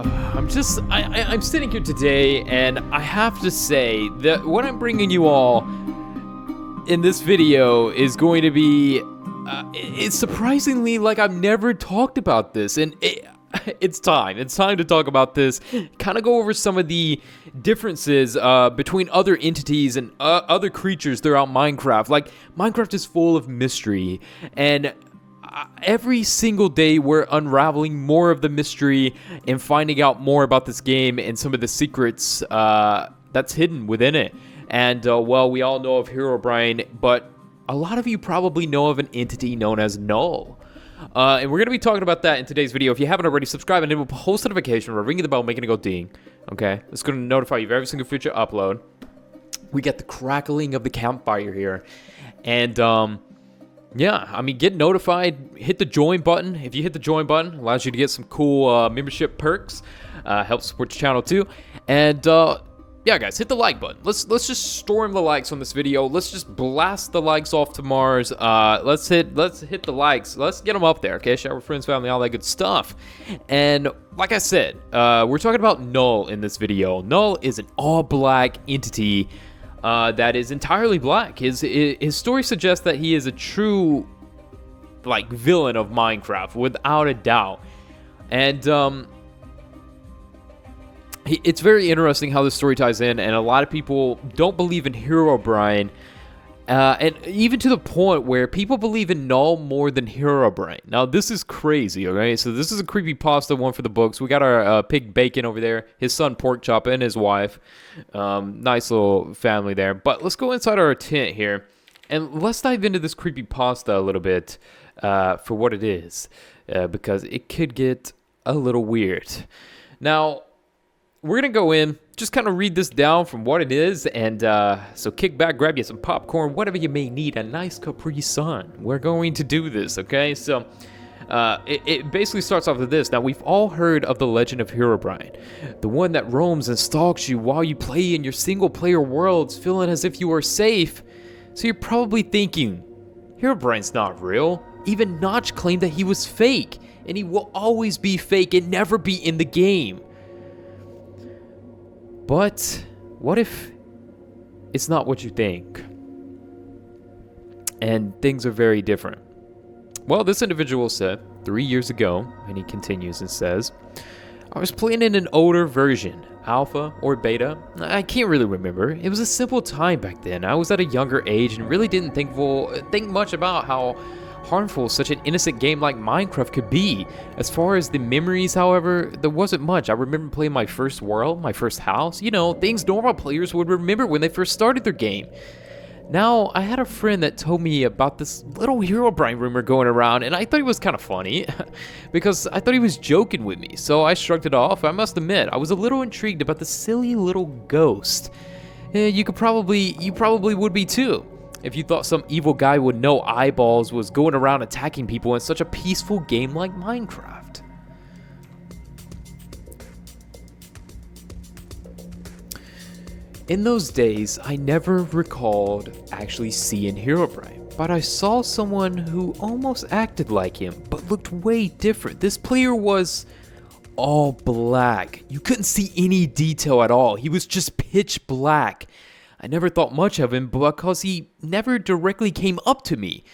I'm sitting here today, and I have to say that what I'm bringing you all in this video is going to be, it's surprisingly like I've never talked about this, and it's time to talk about this, kind of go over some of the differences between other entities and other creatures throughout Minecraft. Like, Minecraft is full of mystery, and every single day we're unraveling more of the mystery and finding out more about this game and some of the secrets that's hidden within it. And well, we all know of Herobrine, but a lot of you probably know of an entity known as Null. And we're going to be talking about that in today's video. If you haven't already, subscribe and enable post notification or ringing the bell, making it go ding. Okay, it's going to notify you of every single future upload. We get the crackling of the campfire here, and yeah, I mean, get notified, hit the join button. If you hit the join button, allows you to get some cool membership perks, helps support the channel too. And yeah, guys, hit the like button. Let's just storm the likes on this video. Let's just blast the likes off to Mars. Let's hit the likes. Let's get them up there, okay? Share with friends, family, all that good stuff. And like I said, we're talking about Null in this video. Null is an all-black entity that is entirely black. His story suggests that he is a true, like, villain of Minecraft, without a doubt. And it's very interesting how this story ties in, and a lot of people don't believe in Herobrine, and even to the point where people believe in Null more than Herobrine. Now, this is crazy, okay? So this is a Creepypasta one for the books. We got our pig Bacon over there, his son Porkchop, and his wife. Nice little family there. But let's go inside our tent here, and let's dive into this Creepypasta a little bit for what it is, because it could get a little weird. Now, we're going to go in, just kind of read this down from what it is, and so kick back, grab you some popcorn, whatever you may need, a nice Capri Sun. We're going to do this, okay? So it basically starts off with this. Now, we've all heard of the legend of Herobrine, the one that roams and stalks you while you play in your single-player worlds, feeling as if you are safe. So you're probably thinking, Herobrine's not real. Even Notch claimed that he was fake, and he will always be fake and never be in the game. But what if it's not what you think? And things are very different. Well, this individual said 3 years ago, and he continues and says, I was playing in an older version, alpha or beta. I can't really remember. It was a simple time back then. I was at a younger age and really didn't think much about how harmful such an innocent game like Minecraft could be. As far as the memories, however, there wasn't much. I remember playing my first world, my first house, you know, things normal players would remember when they first started their game. Now, I had a friend that told me about this little Herobrine rumor going around, and I thought it was kind of funny, because I thought he was joking with me, so I shrugged it off. I must admit, I was a little intrigued about the silly little ghost. You probably would be too, if you thought some evil guy with no eyeballs was going around attacking people in such a peaceful game like Minecraft. In those days, I never recalled actually seeing Herobrine, but I saw someone who almost acted like him, but looked way different. This player was all black. You couldn't see any detail at all. He was just pitch black. I never thought much of him because he never directly came up to me,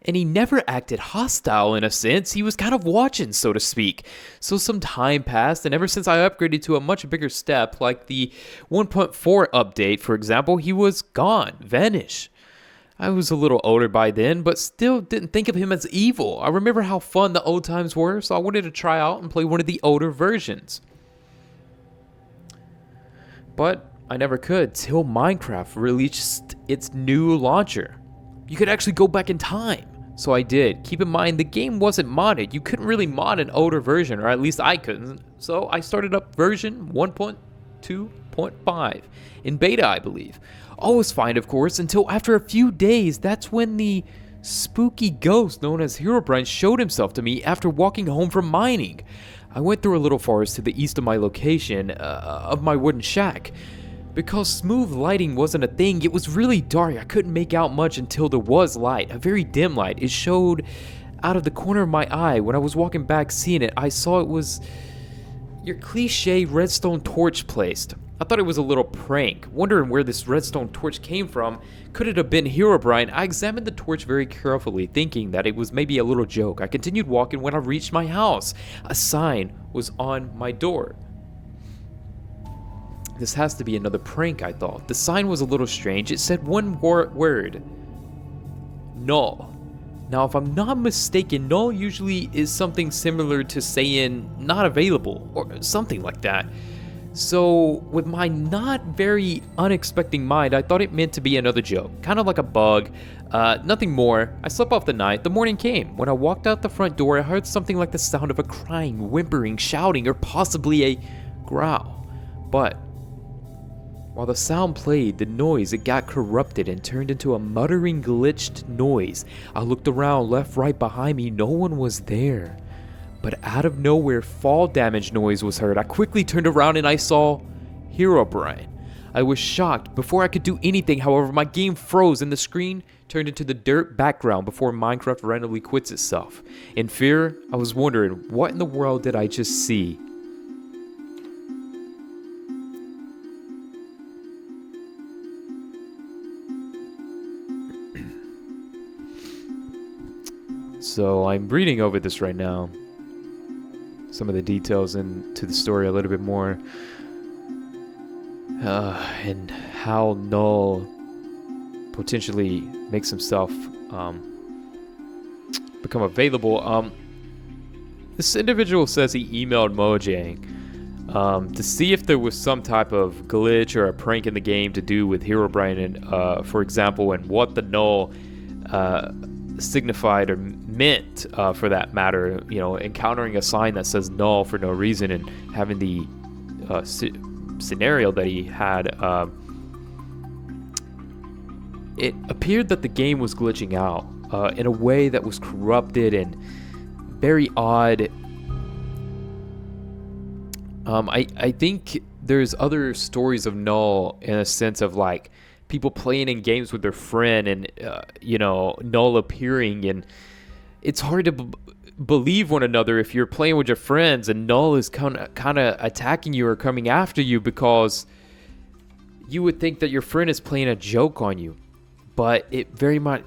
and he never acted hostile in a sense. He was kind of watching, so to speak. So some time passed, and ever since I upgraded to a much bigger step, like the 1.4 update, for example, he was gone, vanished. I was a little older by then, but still didn't think of him as evil. I remember how fun the old times were, so I wanted to try out and play one of the older versions. But I never could till Minecraft released its new launcher. You could actually go back in time. So I did. Keep in mind, the game wasn't modded. You couldn't really mod an older version, or at least I couldn't. So I started up version 1.2.5 in beta, I believe. All was fine, of course, until after a few days. That's when the spooky ghost known as Herobrine showed himself to me after walking home from mining. I went through a little forest to the east of my location, of my wooden shack. Because smooth lighting wasn't a thing, it was really dark. I couldn't make out much until there was light, a very dim light. It showed out of the corner of my eye. When I was walking back seeing it, I saw it was your cliche redstone torch placed. I thought it was a little prank, wondering where this redstone torch came from. Could it have been Herobrine? I examined the torch very carefully, thinking that it was maybe a little joke. I continued walking when I reached my house. A sign was on my door. This has to be another prank, I thought. The sign was a little strange. It said one word. Null. Now, if I'm not mistaken, null usually is something similar to saying not available or something like that. So, with my not very unexpecting mind, I thought it meant to be another joke, kind of like a bug, nothing more. I slept off the night. The morning came. When I walked out the front door, I heard something like the sound of a crying, whimpering, shouting, or possibly a growl. But while the sound played, the noise, it got corrupted and turned into a muttering, glitched noise. I looked around, left, right, behind me. No one was there. But out of nowhere, fall damage noise was heard. I quickly turned around and I saw Herobrine. I was shocked. Before I could do anything, however, my game froze and the screen turned into the dirt background before Minecraft randomly quits itself. In fear, I was wondering, what in the world did I just see? So I'm reading over this right now. Some of the details into the story a little bit more. And how Null potentially makes himself become available. This individual says he emailed Mojang to see if there was some type of glitch or a prank in the game to do with Herobrine, and for example, and what the Null signified or meant, for that matter. You know, encountering a sign that says null for no reason and having the scenario that he had, it appeared that the game was glitching out in a way that was corrupted and very odd. I think there's other stories of Null in a sense of like people playing in games with their friend and, Null appearing, and it's hard to believe one another if you're playing with your friends and Null is kind of attacking you or coming after you, because you would think that your friend is playing a joke on you, but it might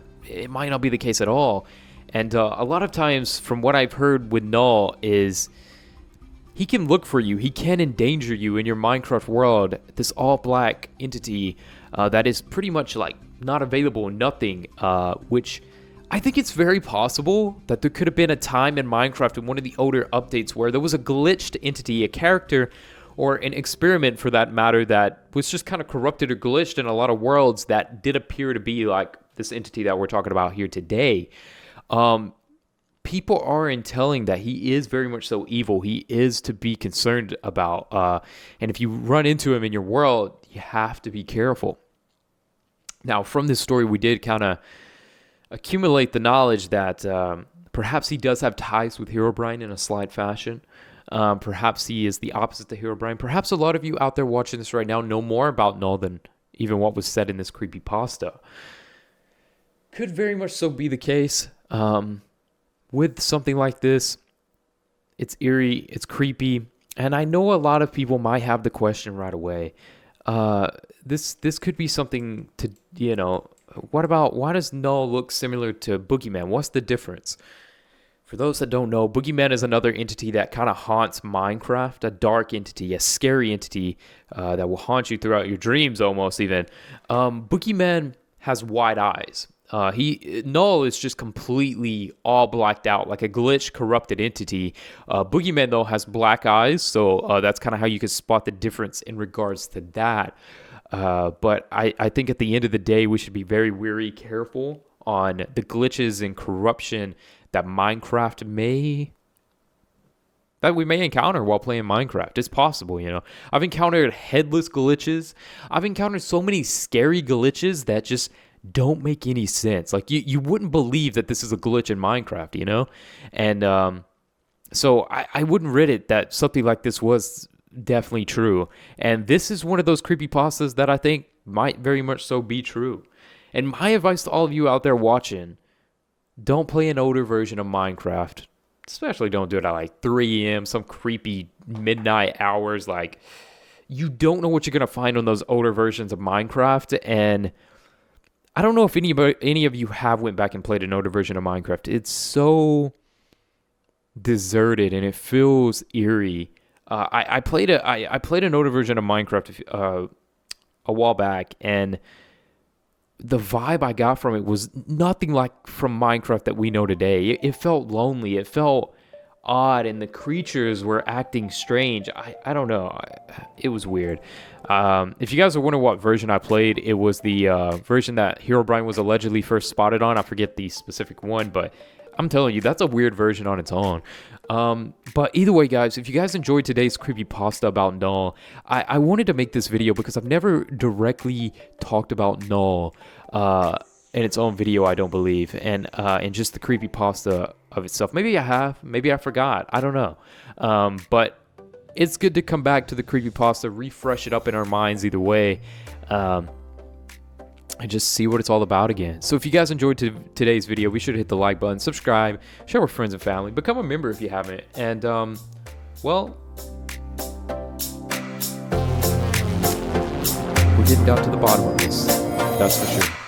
not be the case at all. And a lot of times, from what I've heard with Null, is he can look for you. He can endanger you in your Minecraft world. This all-black entity that is pretty much like not available, nothing, which I think it's very possible that there could have been a time in Minecraft in one of the older updates where there was a glitched entity, a character, or an experiment for that matter, that was just kind of corrupted or glitched in a lot of worlds that did appear to be like this entity that we're talking about here today. People are telling that he is very much so evil. He is to be concerned about. And if you run into him in your world, you have to be careful. Now, from this story, we did kind of accumulate the knowledge that perhaps he does have ties with Herobrine in a slight fashion. Perhaps he is the opposite to Herobrine. Perhaps a lot of you out there watching this right now know more about Null than even what was said in this creepypasta. Could very much so be the case. With something like this, it's eerie, it's creepy, and I know a lot of people might have the question right away. This could be something to, why does Null look similar to Boogeyman? What's the difference? For those that don't know, Boogeyman is another entity that kind of haunts Minecraft, a dark entity, a scary entity that will haunt you throughout your dreams almost even. Boogeyman has wide eyes. Null is just completely all blacked out, like a glitch, corrupted entity. Boogeyman, though, has black eyes, so that's kind of how you can spot the difference in regards to that. But I think at the end of the day, we should be very wary, careful on the glitches and corruption that we may encounter while playing Minecraft. It's possible, I've encountered headless glitches. I've encountered so many scary glitches that just don't make any sense. Like you wouldn't believe that this is a glitch in Minecraft, And so I wouldn't read it that something like this was definitely true. And this is one of those creepypastas that I think might very much so be true. And my advice to all of you out there watching, don't play an older version of Minecraft. especially don't do it at like 3 a.m., some creepy midnight hours. Like, you don't know what you're going to find on those older versions of Minecraft. And I don't know if any of you have went back and played an older version of Minecraft. It's so deserted and it feels eerie. I played an older version of Minecraft a while back, and the vibe I got from it was nothing like from Minecraft that we know today. It felt lonely. It felt odd, and the creatures were acting strange. I don't know. It was weird. If you guys are wondering what version I played, it was the version that Herobrine was allegedly first spotted on. I forget the specific one, but I'm telling you, that's a weird version on its own. But either way, guys, if you guys enjoyed today's creepypasta about Null, I wanted to make this video because I've never directly talked about Null in its own video, I don't believe, and just the creepypasta of itself. Maybe I have, maybe I forgot, I don't know. But it's good to come back to the creepypasta, refresh it up in our minds either way, and just see what it's all about again. So if you guys enjoyed today's video, be sure to hit the like button, subscribe, share with friends and family, become a member if you haven't, and well, we're getting down to the bottom of this, that's for sure.